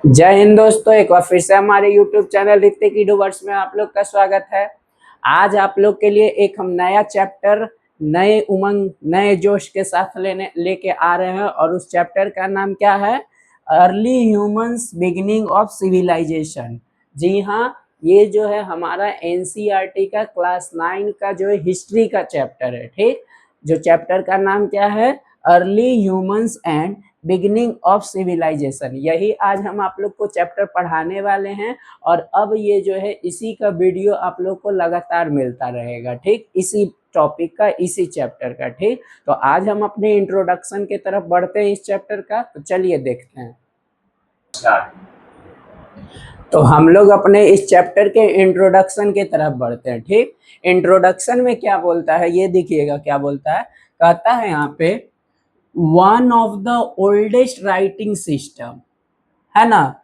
जय हिंद दोस्तों, एक बार फिर से हमारे YouTube चैनल ऋतिक यूट्यूबर्स में आप लोग का स्वागत है। आज आप लोग के लिए एक हम नया चैप्टर नए उमंग नए जोश के साथ लेके आ रहे हैं और उस चैप्टर का नाम क्या है? Early humans beginning of civilization. जी हाँ, ये जो है हमारा NCERT का क्लास 9 का जो है हिस्ट्री का चैप्टर है। ठीक, जो चैप्टर का नाम क्या है? Early humans and beginning of civilisation. यही आज हम आप लोग को चैप्टर पढ़ाने वाले हैं और अब ये जो है इसी का वीडियो आप लोग को लगातार मिलता रहेगा। ठीक, इसी टॉपिक का, इसी चैप्टर का। ठीक, तो आज हम अपने इंट्रोडक्शन की तरफ बढ़ते हैं इस चैप्टर का। तो चलिए देखते हैं। तो हम लोग अपने इस चैप्टर के इंट्रोडक्शन की तरफ बढ़ते हैं। ठीक, इंट्रोडक्शन में क्या बोलता है ये देखिएगा। क्या बोलता है? कहता है यहाँ पे one of the oldest writing system, है ना।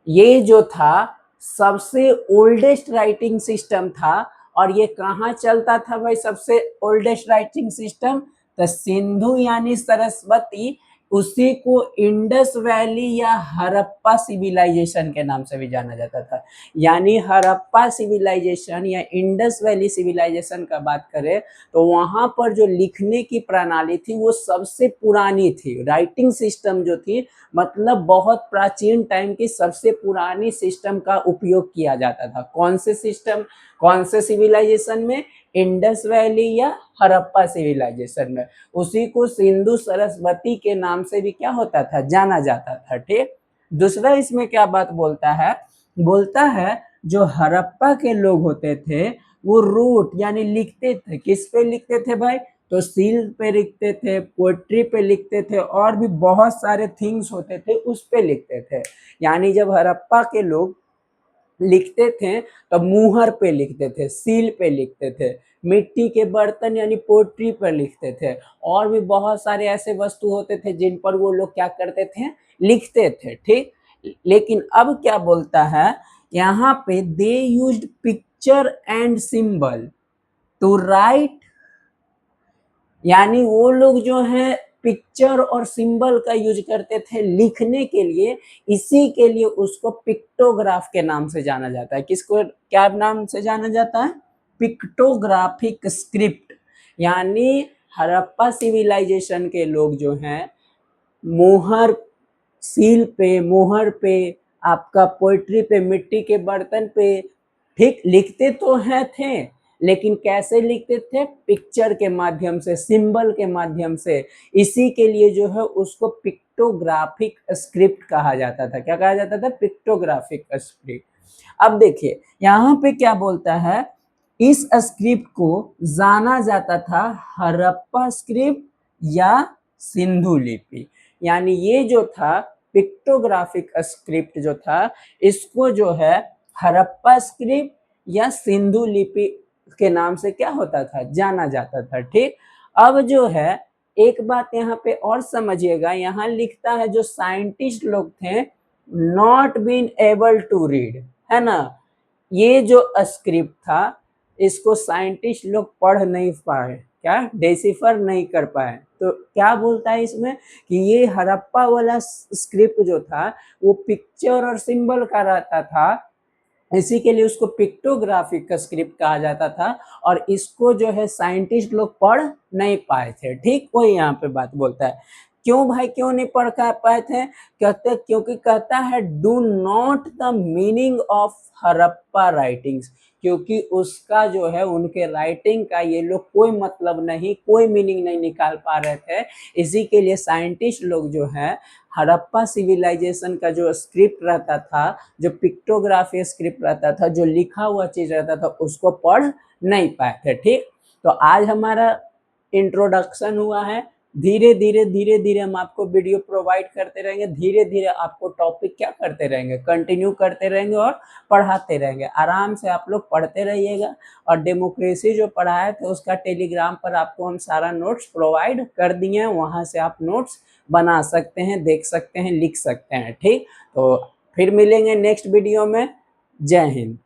ये जो था सबसे ओल्डेस्ट राइटिंग सिस्टम था। और ये कहाँ चलता था भाई? सबसे ओल्डेस्ट राइटिंग सिस्टम तो सिंधु यानी सरस्वती, उसी को इंडस वैली या हड़प्पा सिविलाइजेशन के नाम से भी जाना जाता था। यानी हड़प्पा सिविलाइजेशन या इंडस वैली सिविलाइजेशन का बात करें तो वहां पर जो लिखने की प्रणाली थी वो सबसे पुरानी थी। राइटिंग सिस्टम जो थी, मतलब बहुत प्राचीन टाइम की सबसे पुरानी सिस्टम का उपयोग किया जाता था। कौन से सिस्टम, कौन से सिविलाइजेशन में? इंडस वैली या हड़प्पा सिविलाइजेशन में। उसी को सिंधु सरस्वती के नाम से भी क्या होता था? जाना जाता था। ठीक, दूसरा इसमें क्या बात बोलता है? बोलता है जो हड़प्पा के लोग होते थे वो रूट यानी लिखते थे। किस पे लिखते थे भाई? तो सील पे लिखते थे, पोएट्री पे लिखते थे और भी बहुत सारे थिंग्स होते थे उस पे लिखते थे। यानी जब हड़प्पा के लोग लिखते थे तो मुहर पे लिखते थे, सील पे लिखते थे, मिट्टी के बर्तन यानी पोट्री पर लिखते थे और भी बहुत सारे ऐसे वस्तु होते थे जिन पर वो लोग क्या करते थे? लिखते थे। ठीक, लेकिन अब क्या बोलता है यहाँ पे? They used picture and symbol to write. यानी वो लोग जो है पिक्चर और सिंबल का यूज करते थे लिखने के लिए। इसी के लिए उसको पिक्टोग्राफ के नाम से जाना जाता है। किसको क्या नाम से जाना जाता है? Pictographic script. यानी हड़प्पा सिविलाइजेशन के लोग जो हैं मोहर, सील पे, मोहर पे, आपका पोइट्री पे, मिट्टी के बर्तन पे, ठीक, लिखते तो हैं थे, लेकिन कैसे लिखते थे? पिक्चर के माध्यम से, सिंबल के माध्यम से। इसी के लिए जो है उसको पिक्टोग्राफिक स्क्रिप्ट कहा जाता था। क्या कहा जाता था? Pictographic script. अब देखिए यहाँ पे क्या बोलता है? इस स्क्रिप्ट को जाना जाता था हड़प्पा स्क्रिप्ट या सिंधु लिपि। यानी ये जो था पिक्टोग्राफिक स्क्रिप्ट जो था, इसको जो है हड़प्पा स्क्रिप्ट या सिंधु लिपि के नाम से क्या होता था? जाना जाता था। ठीक, अब जो है एक बात यहाँ पे और समझिएगा। यहाँ लिखता है जो साइंटिस्ट लोग थे not been able to read, है ना। ये जो स्क्रिप्ट था इसको साइंटिस्ट लोग पढ़ नहीं पाए, क्या डिसिफर नहीं कर पाए। तो क्या बोलता है इसमें कि ये हड़प्पा वाला स्क्रिप्ट जो था वो पिक्चर और सिंबल का रहता था, इसी के लिए उसको पिक्टोग्राफिक स्क्रिप्ट कहा जाता था और इसको जो है साइंटिस्ट लोग पढ़ नहीं पाए थे। ठीक, वही यहाँ पे बात बोलता है। क्यों भाई, क्यों नहीं पढ़ पाए थे? कहते क्योंकि कहता है do not the meaning of Harappa writings. क्योंकि उसका जो है उनके राइटिंग का ये लोग कोई मतलब नहीं, कोई मीनिंग नहीं निकाल पा रहे थे। इसी के लिए साइंटिस्ट लोग जो है हड़प्पा सिविलाइजेशन का जो स्क्रिप्ट रहता था, जो पिक्टोग्राफी स्क्रिप्ट रहता था, जो लिखा हुआ चीज रहता था, उसको पढ़ नहीं पाए थे। ठीक, तो आज हमारा इंट्रोडक्शन हुआ है। धीरे धीरे हम आपको वीडियो प्रोवाइड करते रहेंगे। धीरे धीरे आपको टॉपिक क्या करते रहेंगे? कंटिन्यू करते रहेंगे और पढ़ाते रहेंगे। आराम से आप लोग पढ़ते रहिएगा। और डेमोक्रेसी जो पढ़ाए थे उसका टेलीग्राम पर आपको हम सारा नोट्स प्रोवाइड कर दिए हैं। वहाँ से आप नोट्स बना सकते हैं, देख सकते हैं, लिख सकते हैं। ठीक, तो फिर मिलेंगे नेक्स्ट वीडियो में। जय हिंद।